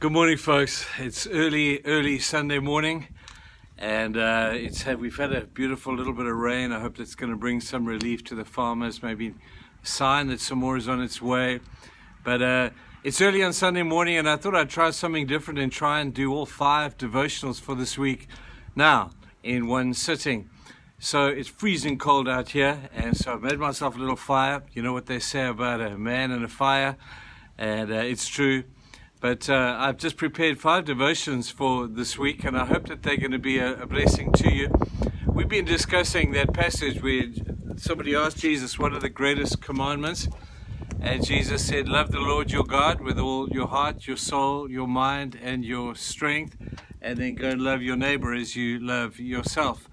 Good morning, folks. It's early Sunday morning, and we've had a beautiful little bit of rain. I hope that's going to bring some relief to the farmers, maybe a sign that some more is on its way. But it's early on Sunday morning, and I thought I'd try something different and try and do all 5 devotionals for this week now in one sitting. So it's freezing cold out here, and so I've made myself a little fire. You know what they say about a man and a fire, and it's true. But I've just prepared 5 devotions for this week, and I hope that they're going to be a blessing to you. We've been discussing that passage where somebody asked Jesus, what are the greatest commandments? And Jesus said, love the Lord your God with all your heart, your soul, your mind, and your strength, and then go and love your neighbor as you love yourself.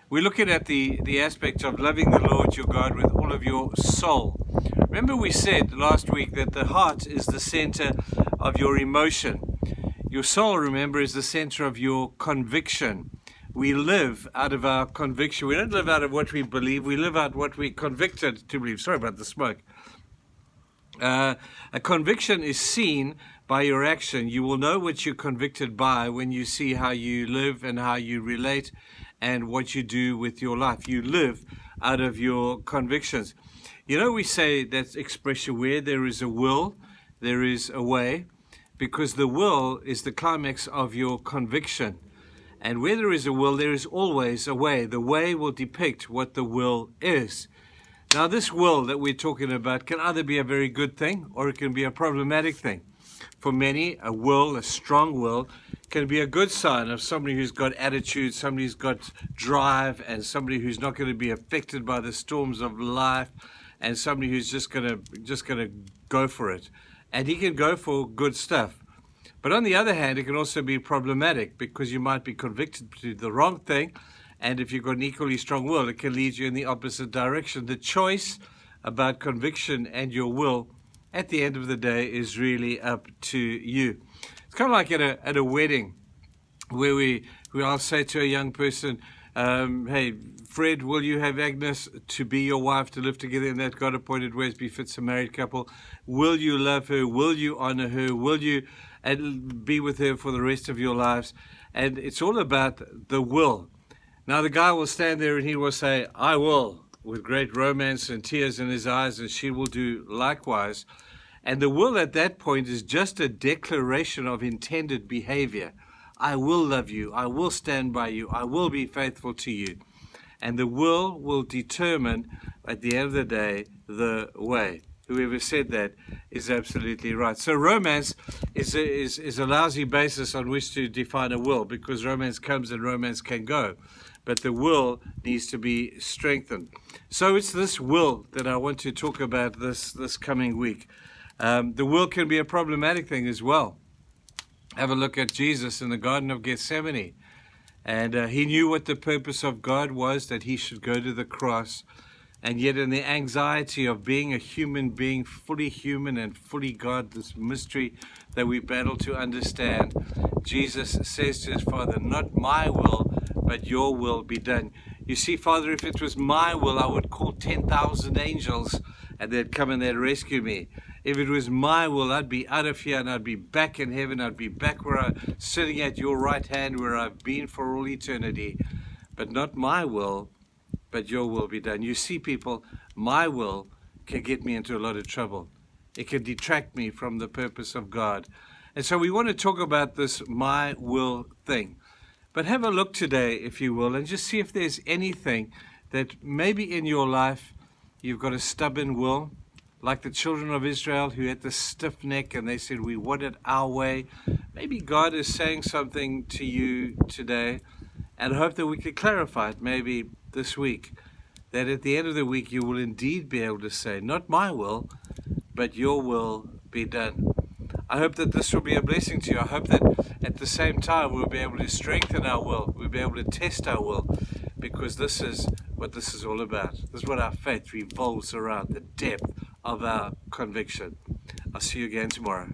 We're looking at the aspect of loving the Lord your God with all of your soul. Remember we said last week that the heart is the center of your emotion. Your soul, remember, is the center of your conviction. We live out of our conviction. We don't live out of what we believe. We live out what we're convicted to believe. Sorry about the smoke. A conviction is seen by your action. You will know what you're convicted by when you see how you live and how you relate and what you do with your life. You live out of your convictions. You know, we say that expression, where there is a will, there is a way, because the will is the climax of your conviction. And where there is a will, there is always a way. The way will depict what the will is. Now, this will that we're talking about can either be a very good thing or it can be a problematic thing. For many, a will, a strong will, can be a good sign of somebody who's got attitude, somebody who's got drive, and somebody who's not going to be affected by the storms of life, and somebody who's just gonna go for it. And he can go for good stuff. But on the other hand, it can also be problematic because you might be convicted to do the wrong thing, and if you've got an equally strong will, it can lead you in the opposite direction. The choice about conviction and your will, at the end of the day, is really up to you. It's kind of like at a wedding where I'll say to a young person, hey, Fred, will you have Agnes to be your wife, to live together in that God-appointed ways befits a married couple? Will you love her? Will you honor her? Will you be with her for the rest of your lives? And it's all about the will. Now, the guy will stand there and he will say, I will, with great romance and tears in his eyes, and she will do likewise. And the will at that point is just a declaration of intended behavior. I will love you. I will stand by you. I will be faithful to you. And the will determine, at the end of the day, the way. Whoever said that is absolutely right. So romance is a lousy basis on which to define a will, because romance comes and romance can go. But the will needs to be strengthened. So it's this will that I want to talk about this coming week. The will can be a problematic thing as well. Have a look at Jesus in the Garden of Gethsemane. And he knew what the purpose of God was, that he should go to the cross. And yet in the anxiety of being a human being, fully human and fully God, this mystery that we battle to understand, Jesus says to his Father, not my will, but your will be done. You see, Father, if it was my will, I would call 10,000 angels and they'd come and they'd rescue me. If it was my will, I'd be out of here and I'd be back in heaven. I'd be back where I'm sitting at your right hand, where I've been for all eternity. But not my will, but your will be done. You see, people, my will can get me into a lot of trouble. It can detract me from the purpose of God. And so we want to talk about this my will thing. But have a look today, if you will, and just see if there's anything that maybe in your life you've got a stubborn will, like the children of Israel who had the stiff neck and they said, we want it our way. Maybe God is saying something to you today, and I hope that we can clarify it maybe this week, that at the end of the week you will indeed be able to say, not my will, but your will be done. I hope that this will be a blessing to you. I hope that at the same time we'll be able to strengthen our will. We'll be able to test our will, because this is what this is all about. This is what our faith revolves around, the depth of our conviction. I'll see you again tomorrow.